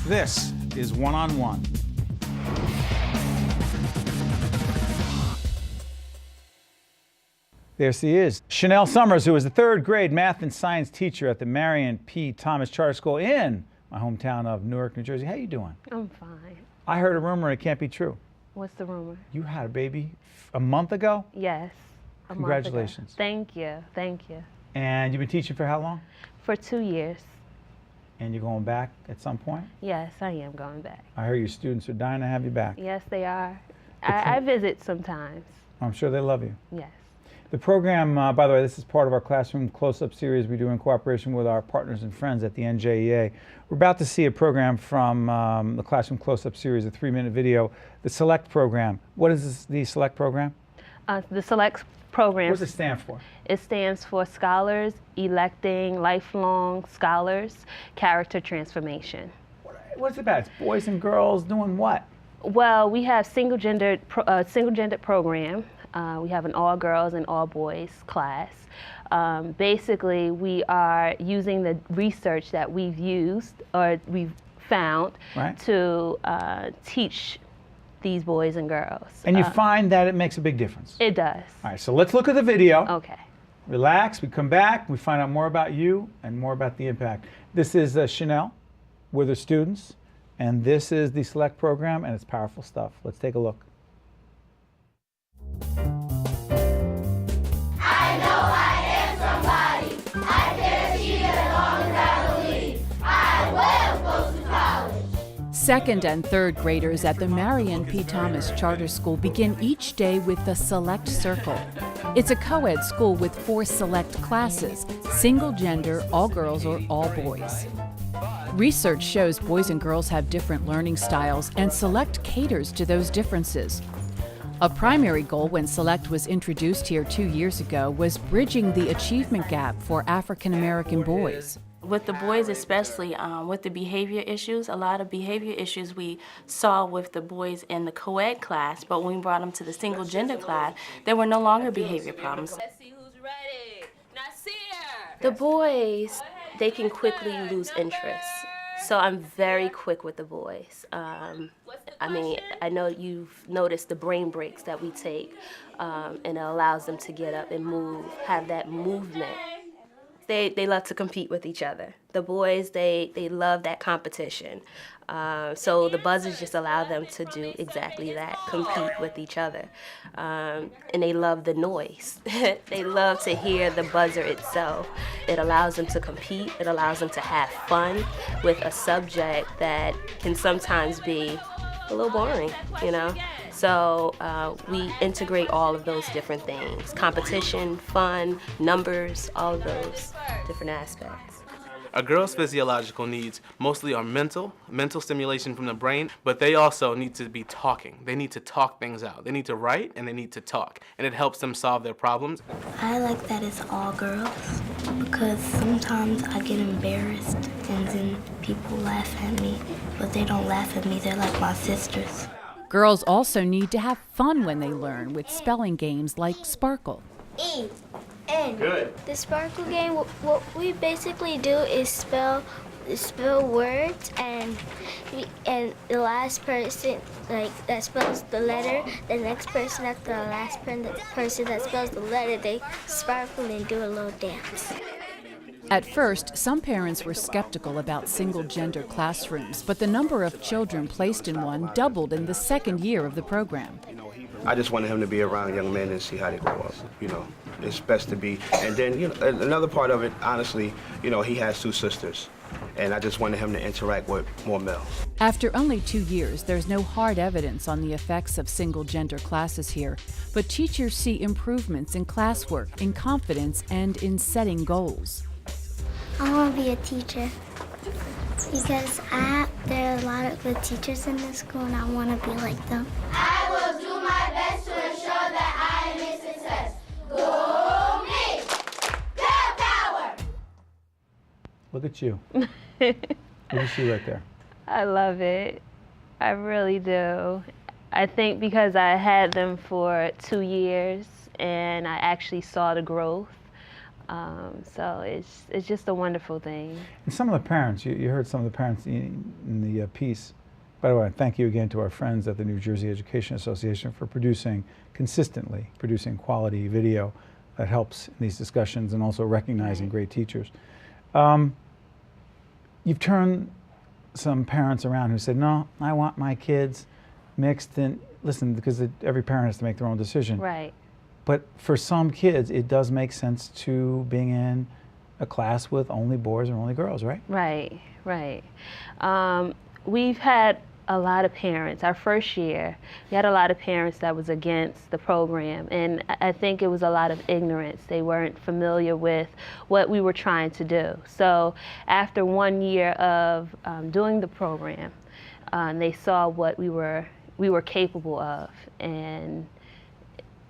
This is One-on-One. There she is, Shanel Sommers, who is the third grade math and science teacher at the Marion P. Thomas Charter School in my hometown of Newark, New Jersey. How you doing? I'm fine. I heard a rumor and it can't be true. What's the rumor? You had a baby a month ago? Yes. Congratulations. Thank you. Thank you. And you've been teaching for how long? For 2 years. And you're going back at some point? Yes, I am going back. I hear your students are dying to have you back. Yes, they are. I visit sometimes. I'm sure they love you. Yes. The program, by the way, this is part of our Classroom Close-Up series we do in cooperation with our partners and friends at the NJEA. We're about to see a program from the Classroom Close-Up series, a 3-minute video, the SELECT program. What is the SELECT program? The SELECT program. What does it stand for? It stands for Scholars Electing Lifelong Scholars Character Transformation. What's it about? It's boys and girls doing what? Well, we have single-gendered program. We have an all-girls and all-boys class. Basically, we are using the research that we've used or we've found to teach these boys and girls. And you find that it makes a big difference? It does. All right, so let's look at the video. Okay. Relax, we come back, we find out more about you and more about the impact. This is Shanel with her students, and this is the SELECT program, and it's powerful stuff. Let's take a look. Second and third graders at the Marion P. Thomas Charter School begin each day with the Select Circle. It's a co-ed school with 4 select classes, single gender, all girls or all boys. Research shows boys and girls have different learning styles, and Select caters to those differences. A primary goal when Select was introduced here 2 years ago was bridging the achievement gap for African American boys. With the boys especially, with the behavior issues, a lot of behavior issues we saw with the boys in the co-ed class, but when we brought them to the single gender class, there were no longer behavior problems. Let's see who's ready. Now see her. The boys, they can quickly lose interest. So I'm very quick with the boys. I mean, I know you've noticed the brain breaks that we take, and it allows them to get up and move, have that movement. They love to compete with each other. The boys, they love that competition. So the buzzers just allow them to do exactly that, compete with each other. And they love the noise. They love to hear the buzzer itself. It allows them to compete. It allows them to have fun with a subject that can sometimes be a little boring, you know? So we integrate all of those different things: competition, fun, numbers, all of those different aspects. A girl's physiological needs mostly are mental stimulation from the brain, but they also need to be talking. They need to talk things out. They need to write and they need to talk, and it helps them solve their problems. I like that it's all girls because sometimes I get embarrassed and then people laugh at me, but they don't laugh at me. They're like my sisters. Girls also need to have fun when they learn with spelling games like Sparkle. E-N. Good. The Sparkle game, what we basically do is spell words, and the last person that spells the letter, the next person after the last person that spells the letter, they sparkle and do a little dance. At first, some parents were skeptical about single-gender classrooms, but the number of children placed in one doubled in the second year of the program. I just wanted him to be around young men and see how they grow up, you know. It's best to be, and then, you know, another part of it, honestly, you know, he has 2 sisters, and I just wanted him to interact with more males. After only 2 years, there's no hard evidence on the effects of single-gender classes here, but teachers see improvements in classwork, in confidence, and in setting goals. I want to be a teacher because there are a lot of good teachers in this school, and I want to be like them. I will do my best to ensure that I am a success. Go me! Girl power! Look at you. Look at you right there. I love it. I really do. I think because I had them for 2 years and I actually saw the growth, So it's just a wonderful thing. And some of the parents, you heard some of the parents in the piece. By the way, thank you again to our friends at the New Jersey Education Association for consistently producing quality video that helps in these discussions and also recognizing great teachers. You've turned some parents around who said, no, I want my kids mixed in. Listen, because every parent has to make their own decision. Right. But for some kids, it does make sense to being in a class with only boys or only girls, right? Right, right. We've had a lot of parents. Our first year, we had a lot of parents that was against the program, and I think it was a lot of ignorance. They weren't familiar with what we were trying to do. So after 1 year of doing the program, they saw what we were capable of, and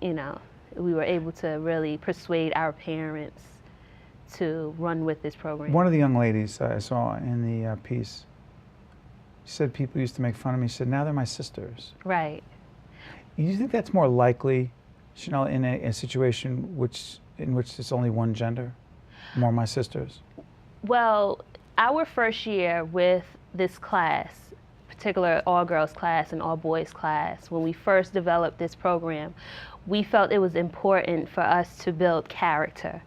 you know, we were able to really persuade our parents to run with this program. One of the young ladies I saw in the piece, she said people used to make fun of me. She said, now they're my sisters. Right. You think that's more likely, Shanel, in a situation in which it's only one gender? More my sisters? Well, our first year with this class, particular all-girls class and all-boys class, when we first developed this program, we felt it was important for us to build character,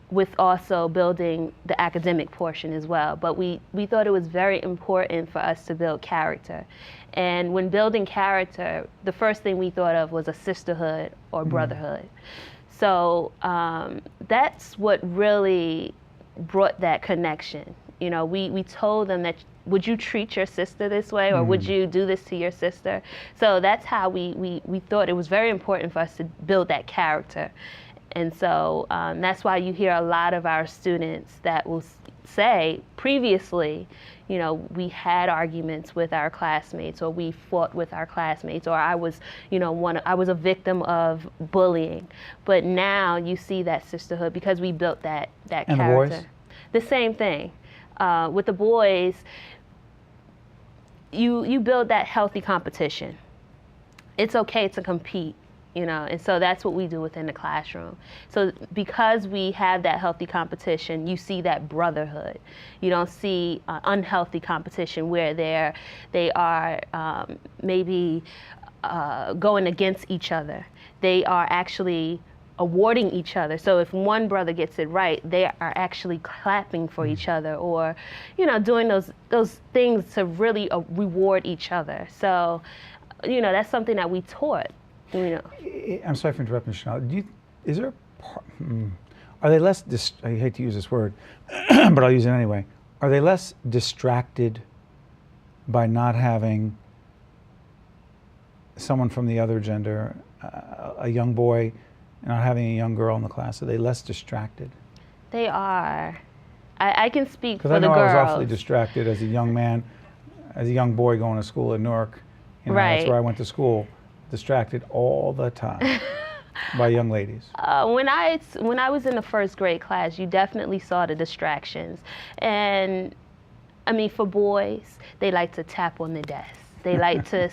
with also building the academic portion as well. But we thought it was very important for us to build character. And when building character, the first thing we thought of was a sisterhood or brotherhood. So that's what really brought that connection. You know, we told them that, would you treat your sister this way, or would you do this to your sister? So that's how we thought it was very important for us to build that character. And so that's why you hear a lot of our students that will say previously, you know, we had arguments with our classmates, or we fought with our classmates, or I was, you know, I was a victim of bullying. But now you see that sisterhood because we built that And character. the boys? The same thing. With the boys, you build that healthy competition. It's okay to compete, you know, and so that's what we do within the classroom. So because we have that healthy competition, you see that brotherhood. You don't see unhealthy competition where they are maybe going against each other. They are actually awarding each other. So if one brother gets it right, they are actually clapping for each other, or, you know, doing those things to really reward each other. So, you know, that's something that we taught. You know. I'm sorry for interrupting, Shanel. Is there are they less, I hate to use this word, but I'll use it anyway. Are they less distracted by not having someone from the other gender, a young boy, not having a young girl in the class? Are they less distracted? They are. I can speak for the girls. Because I know I was awfully distracted as a young man, as a young boy going to school in Newark. You know, Right. That's where I went to school. Distracted all the time by young ladies. When I was in the first grade class, you definitely saw the distractions. And I mean, for boys, they like to tap on the desk. They like to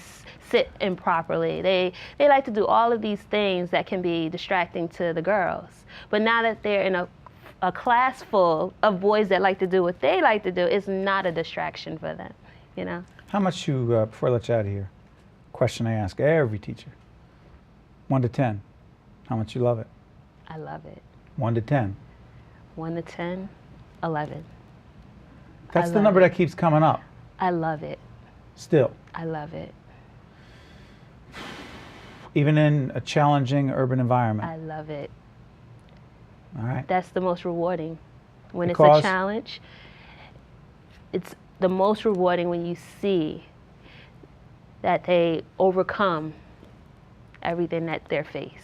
sit improperly. They like to do all of these things that can be distracting to the girls. But now that they're in a class full of boys that like to do what they like to do, it's not a distraction for them, you know? How much before I let you out of here, question I ask every teacher, 1 to 10, how much you love it? I love it. 1 to 10. 1 to 10, 11. That's the number that keeps coming up. I love it. Still. I love it. Even in a challenging urban environment. I love it. All right. That's the most rewarding. When Because? it's a challenge, it's the most rewarding when you see that they overcome everything that they're faced.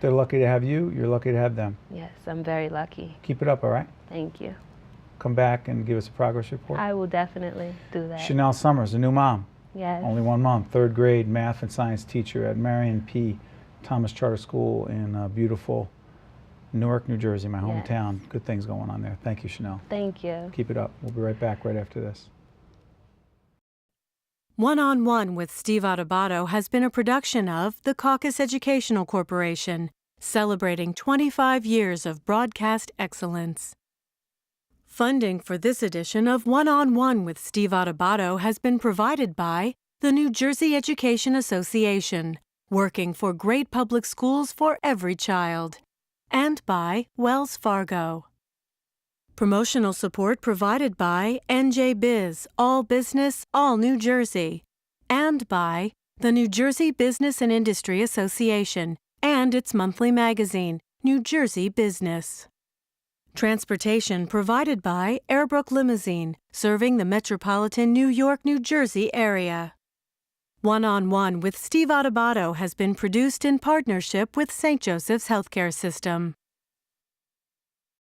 They're lucky to have you. You're lucky to have them. Yes, I'm very lucky. Keep it up, all right? Thank you. Come back and give us a progress report. I will definitely do that. Shanel Sommers, a new mom. Yes. Only 1 month, 3rd grade math and science teacher at Marion Thomas Charter School in beautiful Newark, New Jersey, my Yes. hometown. Good things going on there. Thank you, Shanel. Thank you. Keep it up. We'll be right back right after this. One-on-One with Steve Adubato has been a production of the Caucus Educational Corporation. celebrating 25 years of broadcast excellence. Funding for this edition of One-on-One with Steve Adubato has been provided by the New Jersey Education Association, working for great public schools for every child, and by Wells Fargo. Promotional support provided by NJ Biz, All Business, All New Jersey, and by the New Jersey Business and Industry Association and its monthly magazine, New Jersey Business. Transportation provided by Airbrook Limousine, serving the metropolitan New York, New Jersey area. One-on-One with Steve Adubato has been produced in partnership with St. Joseph's Healthcare System.